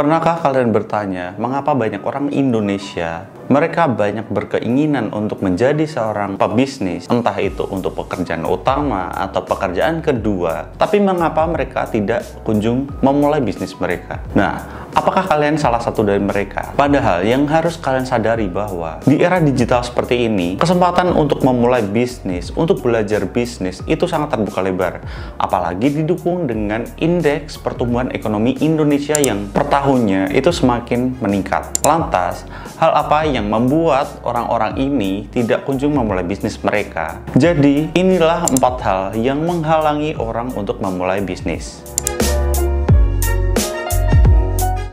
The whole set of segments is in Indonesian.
Pernahkah kalian bertanya, mengapa banyak orang Indonesia mereka banyak berkeinginan untuk menjadi seorang pebisnis, entah itu untuk pekerjaan utama atau pekerjaan kedua, tapi mengapa mereka tidak kunjung memulai bisnis mereka? Nah, apakah kalian salah satu dari mereka? Padahal yang harus kalian sadari bahwa di era digital seperti ini, kesempatan untuk memulai bisnis, untuk belajar bisnis itu sangat terbuka lebar. Apalagi didukung dengan indeks pertumbuhan ekonomi Indonesia yang per tahunnya itu semakin meningkat. Lantas, hal apa yang membuat orang-orang ini tidak kunjung memulai bisnis mereka? Jadi, inilah 4 hal yang menghalangi orang untuk memulai bisnis.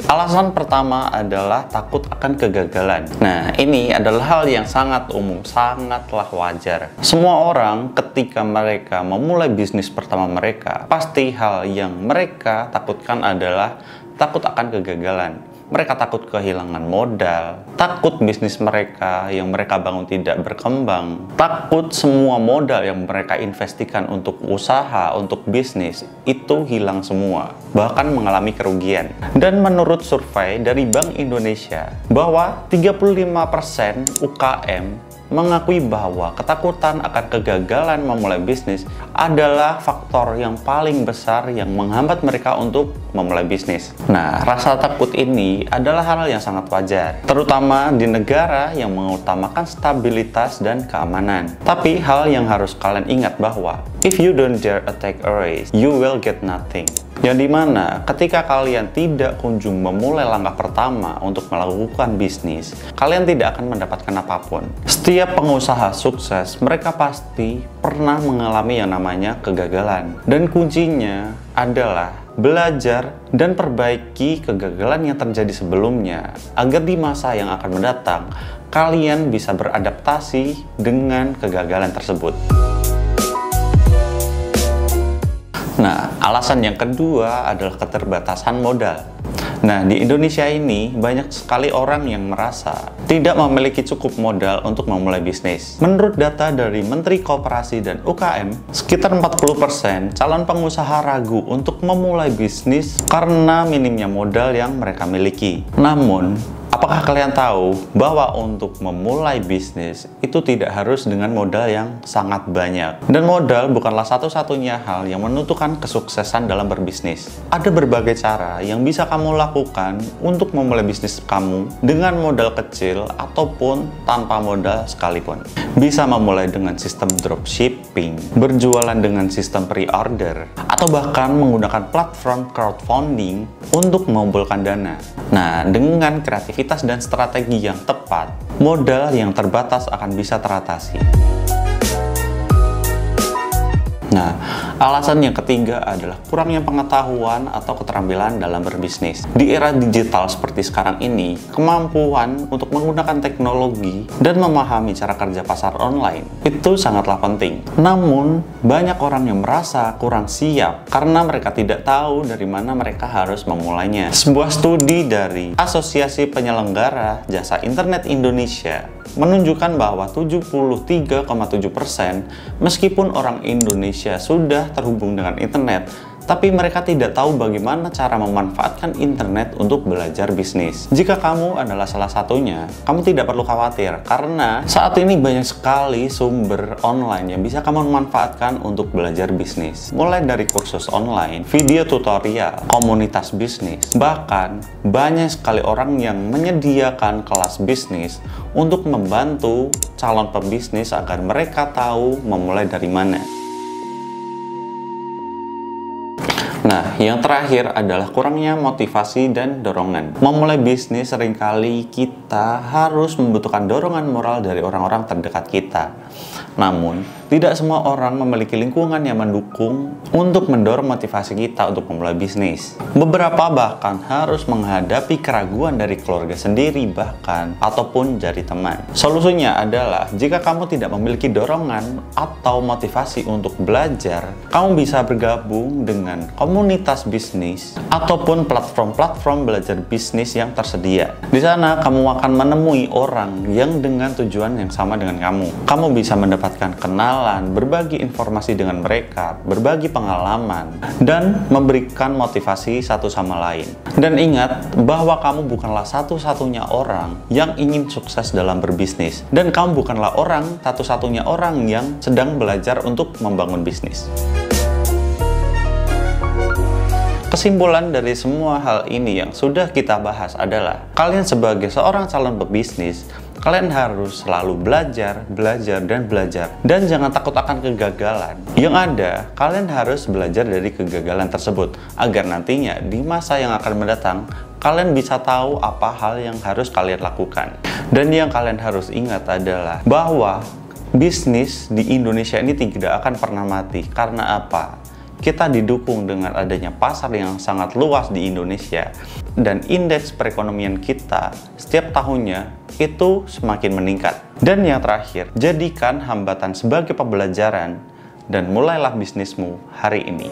Alasan pertama adalah takut akan kegagalan. Nah, ini adalah hal yang sangat umum, sangatlah wajar. Semua orang ketika mereka memulai bisnis pertama mereka, pasti hal yang mereka takutkan adalah takut akan kegagalan. Mereka takut kehilangan modal, takut bisnis mereka yang mereka bangun tidak berkembang, takut semua modal yang mereka investasikan untuk usaha, untuk bisnis, itu hilang semua, bahkan mengalami kerugian. Dan menurut survei dari Bank Indonesia, bahwa 35% UKM mengakui bahwa ketakutan akan kegagalan memulai bisnis adalah faktor yang paling besar yang menghambat mereka untuk memulai bisnis. Nah, rasa takut ini adalah hal yang sangat wajar, terutama di negara yang mengutamakan stabilitas dan keamanan. Tapi hal yang harus kalian ingat bahwa if you don't dare take a risk, you will get nothing. Yang dimana ketika kalian tidak kunjung memulai langkah pertama untuk melakukan bisnis, kalian tidak akan mendapatkan apapun. Setiap pengusaha sukses, mereka pasti pernah mengalami yang namanya kegagalan. Dan kuncinya adalah belajar dan perbaiki kegagalan yang terjadi sebelumnya, agar di masa yang akan mendatang, kalian bisa beradaptasi dengan kegagalan tersebut. Nah, alasan yang kedua adalah keterbatasan modal. Nah, di Indonesia ini banyak sekali orang yang merasa tidak memiliki cukup modal untuk memulai bisnis. Menurut data dari Menteri Koperasi dan UKM, sekitar 40% calon pengusaha ragu untuk memulai bisnis karena minimnya modal yang mereka miliki. Namun, apakah kalian tahu bahwa untuk memulai bisnis itu tidak harus dengan modal yang sangat banyak? Dan modal bukanlah satu-satunya hal yang menentukan kesuksesan dalam berbisnis. Ada berbagai cara yang bisa kamu lakukan untuk memulai bisnis kamu dengan modal kecil ataupun tanpa modal sekalipun. Bisa memulai dengan sistem dropshipping, berjualan dengan sistem pre-order, atau bahkan menggunakan platform crowdfunding untuk mengumpulkan dana. Nah, dengan kreativitas dan strategi yang tepat, modal yang terbatas akan bisa teratasi. Nah, alasan yang ketiga adalah kurangnya pengetahuan atau keterampilan dalam berbisnis. Di era digital seperti sekarang ini, kemampuan untuk menggunakan teknologi dan memahami cara kerja pasar online itu sangatlah penting. Namun, banyak orang yang merasa kurang siap karena mereka tidak tahu dari mana mereka harus memulainya. Sebuah studi dari Asosiasi Penyelenggara Jasa Internet Indonesia menunjukkan bahwa 73,7% meskipun orang Indonesia sudah terhubung dengan internet, tapi mereka tidak tahu bagaimana cara memanfaatkan internet untuk belajar bisnis. Jika kamu adalah salah satunya, kamu tidak perlu khawatir karena saat ini banyak sekali sumber online yang bisa kamu manfaatkan untuk belajar bisnis. Mulai dari kursus online, video tutorial, komunitas bisnis, bahkan banyak sekali orang yang menyediakan kelas bisnis untuk membantu calon pebisnis agar mereka tahu memulai dari mana. Nah, yang terakhir adalah kurangnya motivasi dan dorongan. Memulai bisnis seringkali kita harus membutuhkan dorongan moral dari orang-orang terdekat kita. Namun, tidak semua orang memiliki lingkungan yang mendukung untuk mendorong motivasi kita untuk memulai bisnis. Beberapa bahkan harus menghadapi keraguan dari keluarga sendiri bahkan ataupun dari teman. Solusinya adalah jika kamu tidak memiliki dorongan atau motivasi untuk belajar, kamu bisa bergabung dengan komunitas bisnis ataupun platform-platform belajar bisnis yang tersedia. Di sana kamu akan menemui orang yang dengan tujuan yang sama dengan kamu. Kamu bisa mendapatkan kenalan kenalan, berbagi informasi dengan mereka, berbagi pengalaman, dan memberikan motivasi satu sama lain. Dan ingat bahwa kamu bukanlah satu-satunya orang yang ingin sukses dalam berbisnis, dan kamu bukanlah satu-satunya orang yang sedang belajar untuk membangun bisnis. Kesimpulan dari semua hal ini yang sudah kita bahas adalah, kalian sebagai seorang calon pebisnis, kalian harus selalu belajar, dan belajar. Dan jangan takut akan kegagalan. Yang ada, kalian harus belajar dari kegagalan tersebut, agar nantinya di masa yang akan mendatang, kalian bisa tahu apa hal yang harus kalian lakukan. Dan yang kalian harus ingat adalah bahwa bisnis di Indonesia ini tidak akan pernah mati. Karena apa? Kita didukung dengan adanya pasar yang sangat luas di Indonesia, dan indeks perekonomian kita setiap tahunnya itu semakin meningkat. Dan yang terakhir, jadikan hambatan sebagai pembelajaran dan mulailah bisnismu hari ini.